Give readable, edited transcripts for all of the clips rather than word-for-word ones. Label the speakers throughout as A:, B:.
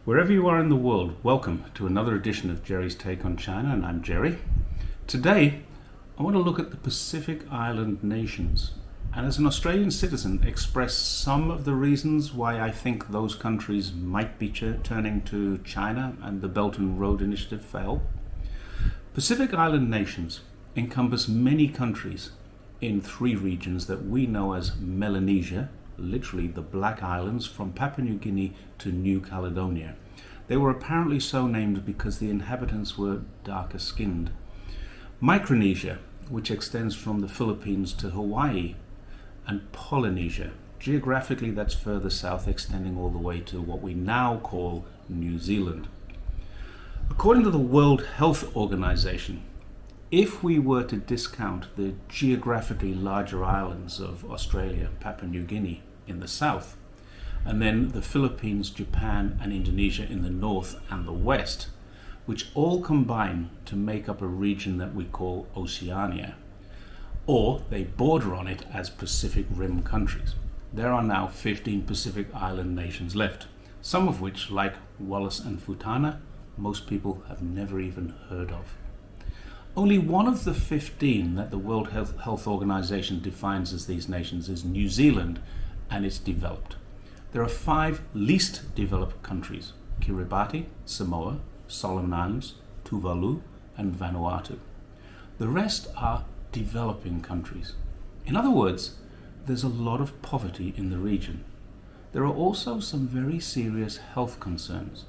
A: Wherever you are in the world, welcome to another edition of Jerry's Take on China, and I'm Jerry. Today, I want to look at the Pacific Island nations, and as an Australian citizen, express some of the reasons why I think those countries might be turning to China and the Belt and Road Initiative fail. Pacific Island nations encompass many countries in three regions that we know as Melanesia, literally the Black Islands from Papua New Guinea to New Caledonia. They were apparently so named because the inhabitants were darker skinned. Micronesia, which extends from the Philippines to Hawaii, and Polynesia. Geographically, that's further south, extending all the way to what we now call New Zealand. According to the World Health Organization, if we were to discount the geographically larger islands of Australia, Papua New Guinea in the south, and then the Philippines, Japan, and Indonesia in the north and the west, which all combine to make up a region that we call Oceania, or they border on it as Pacific Rim countries. There are now 15 Pacific Island nations left, some of which, like Wallis and Futuna, most people have never even heard of. Only one of the 15 that the World Health Organization defines as these nations is New Zealand, and it's developed. There are 5 least developed countries: Kiribati, Samoa, Solomon Islands, Tuvalu, and Vanuatu. The rest are developing countries. In other words, there's a lot of poverty in the region. There are also some very serious health concerns,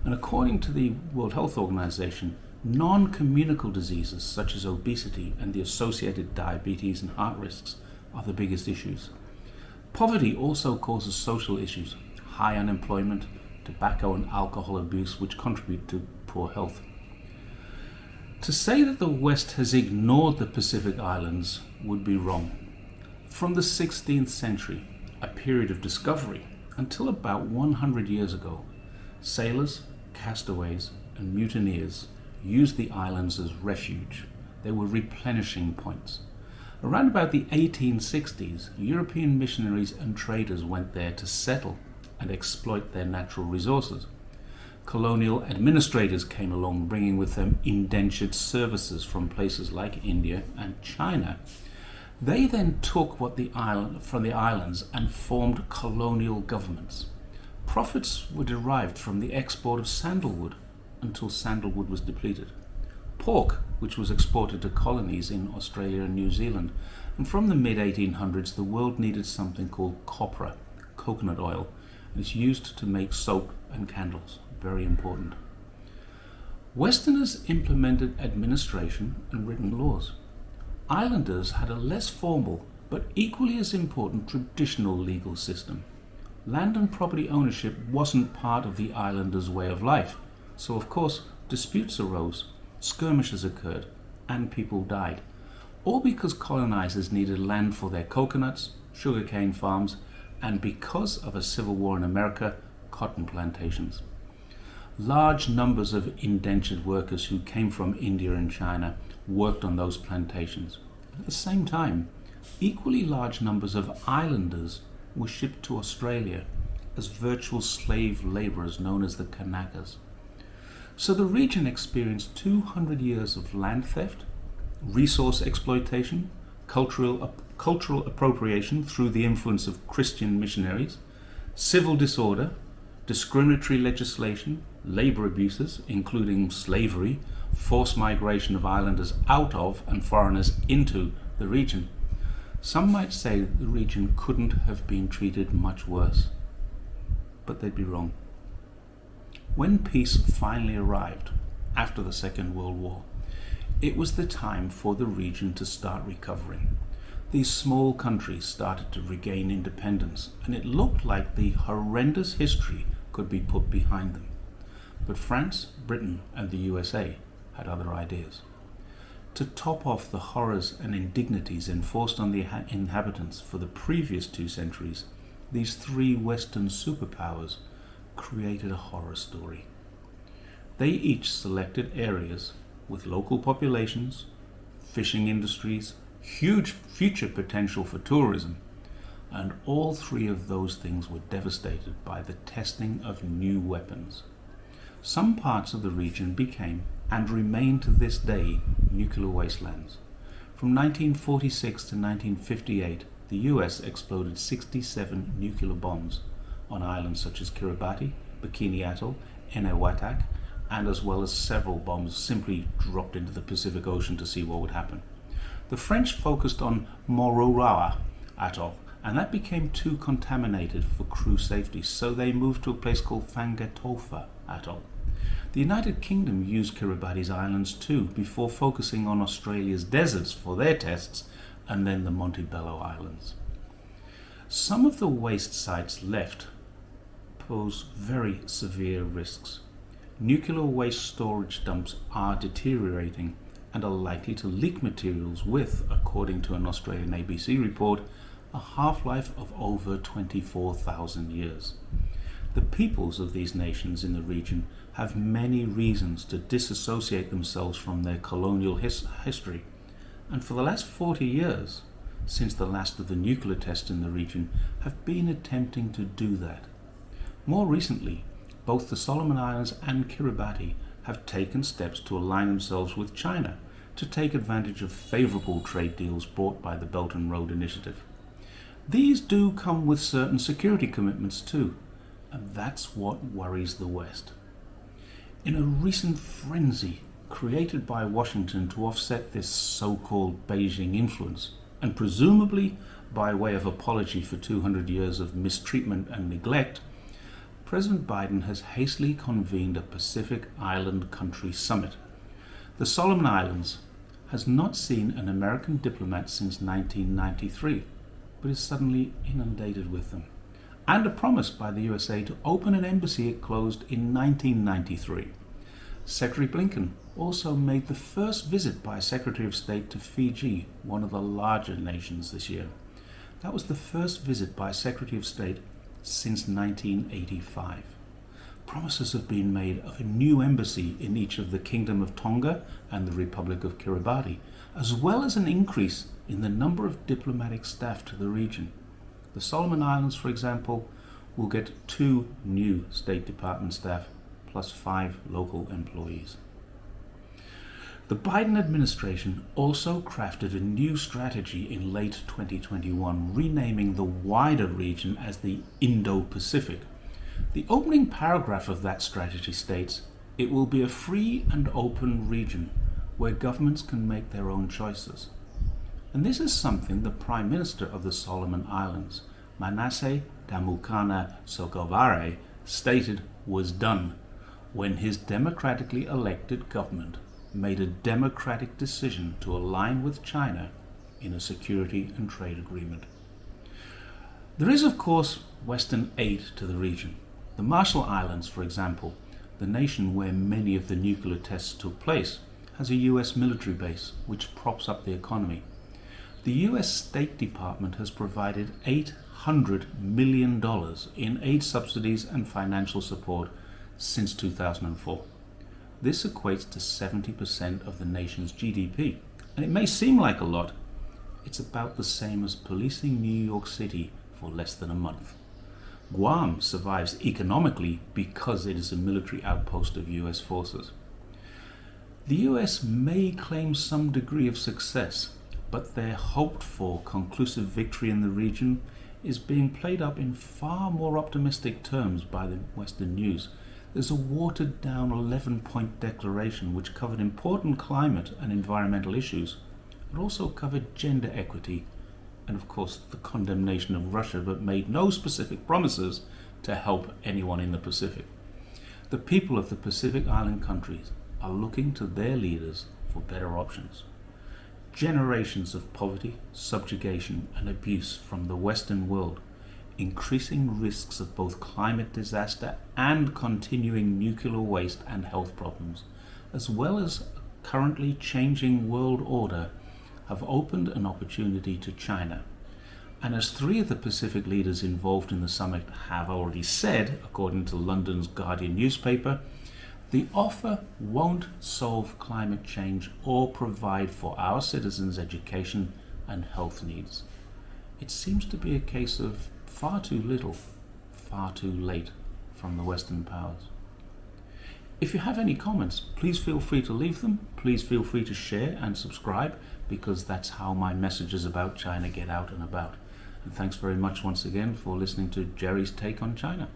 A: and according to the World Health Organization, non-communicable diseases such as obesity and the associated diabetes and heart risks are the biggest issues. Poverty also causes social issues, high unemployment, tobacco and alcohol abuse, which contribute to poor health. To say that the West has ignored the Pacific Islands would be wrong. From the 16th century, a period of discovery, until about 100 years ago, sailors, castaways, and mutineers used the islands as refuge. They were replenishing points. Around about the 1860s, European missionaries and traders went there to settle and exploit their natural resources. Colonial administrators came along, bringing with them indentured services from places like India and China. They then took from the islands and formed colonial governments. Profits were derived from the export of sandalwood until sandalwood was depleted. Pork, which was exported to colonies in Australia and New Zealand. And from the mid-1800s, the world needed something called copra, coconut oil, and it's used to make soap and candles. Very important. Westerners implemented administration and written laws. Islanders had a less formal, but equally as important traditional legal system. Land and property ownership wasn't part of the islanders' way of life, so of course disputes arose, skirmishes occurred, and people died, all because colonizers needed land for their coconuts, sugarcane farms, and because of a civil war in America, cotton plantations. Large numbers of indentured workers who came from India and China worked on those plantations. At the same time, equally large numbers of islanders were shipped to Australia as virtual slave laborers known as the Kanakas. So the region experienced 200 years of land theft, resource exploitation, cultural appropriation through the influence of Christian missionaries, civil disorder, discriminatory legislation, labor abuses, including slavery, forced migration of islanders out of and foreigners into the region. Some might say that the region couldn't have been treated much worse, but they'd be wrong. When peace finally arrived after the Second World War, it was the time for the region to start recovering. These small countries started to regain independence, and it looked like the horrendous history could be put behind them. But France, Britain, and the USA had other ideas. To top off the horrors and indignities enforced on the inhabitants for the previous 2 centuries, these 3 Western superpowers created a horror story. They each selected areas with local populations, fishing industries, huge future potential for tourism, and all 3 of those things were devastated by the testing of new weapons, some parts of the region became, and remain to this day, nuclear wastelands. From 1946 to 1958, the US exploded 67 nuclear bombs on islands such as Kiribati, Bikini Atoll, Enewetak, and as well as several bombs simply dropped into the Pacific Ocean to see what would happen. The French focused on Mororawa Atoll, and that became too contaminated for crew safety, so they moved to a place called Fangatofa Atoll. The United Kingdom used Kiribati's islands too, before focusing on Australia's deserts for their tests, and then the Montebello Islands. Some of the waste sites left pose very severe risks. Nuclear waste storage dumps are deteriorating and are likely to leak materials with, according to an Australian ABC report, a half-life of over 24,000 years. The peoples of these nations in the region have many reasons to disassociate themselves from their colonial history, and for the last 40 years, since the last of the nuclear tests in the region, have been attempting to do that. More recently, both the Solomon Islands and Kiribati have taken steps to align themselves with China to take advantage of favourable trade deals brought by the Belt and Road Initiative. These do come with certain security commitments too, and that's what worries the West. In a recent frenzy created by Washington to offset this so-called Beijing influence, and presumably by way of apology for 200 years of mistreatment and neglect, President Biden has hastily convened a Pacific Island country summit. The Solomon Islands has not seen an American diplomat since 1993, but is suddenly inundated with them. And a promise by the USA to open an embassy it closed in 1993. Secretary Blinken also made the first visit by a Secretary of State to Fiji, one of the larger nations this year. That was the first visit by a Secretary of State since 1985. Promises have been made of a new embassy in each of the Kingdom of Tonga and the Republic of Kiribati, as well as an increase in the number of diplomatic staff to the region. The Solomon Islands, for example, will get 2 new State Department staff plus 5 local employees. The Biden administration also crafted a new strategy in late 2021, renaming the wider region as the Indo-Pacific. The opening paragraph of that strategy states, "It will be a free and open region where governments can make their own choices." And this is something the Prime Minister of the Solomon Islands, Manasseh Damukana Sogavare, stated was done when his democratically elected government made a democratic decision to align with China in a security and trade agreement. There is, of course, Western aid to the region. The Marshall Islands, for example, the nation where many of the nuclear tests took place, has a US military base which props up the economy. The US State Department has provided $800 million in aid subsidies and financial support since 2004. This equates to 70% of the nation's GDP. And it may seem like a lot, it's about the same as policing New York City for less than a month. Guam survives economically because it is a military outpost of US forces. The US may claim some degree of success, but their hoped-for conclusive victory in the region is being played up in far more optimistic terms by the Western news. There's a watered-down 11-point declaration which covered important climate and environmental issues. It also covered gender equity and, of course, the condemnation of Russia, but made no specific promises to help anyone in the Pacific. The people of the Pacific Island countries are looking to their leaders for better options. Generations of poverty, subjugation, and abuse from the Western world, increasing risks of both climate disaster and continuing nuclear waste and health problems, as well as a currently changing world order, have opened an opportunity to China. And as 3 of the Pacific leaders involved in the summit have already said, according to London's Guardian newspaper, the offer won't solve climate change or provide for our citizens' education and health needs. It seems to be a case of far too little, far too late from the Western powers. If you have any comments, please feel free to leave them. Please feel free to share and subscribe, because that's how my messages about China get out and about. And thanks very much once again for listening to Jerry's Take on China.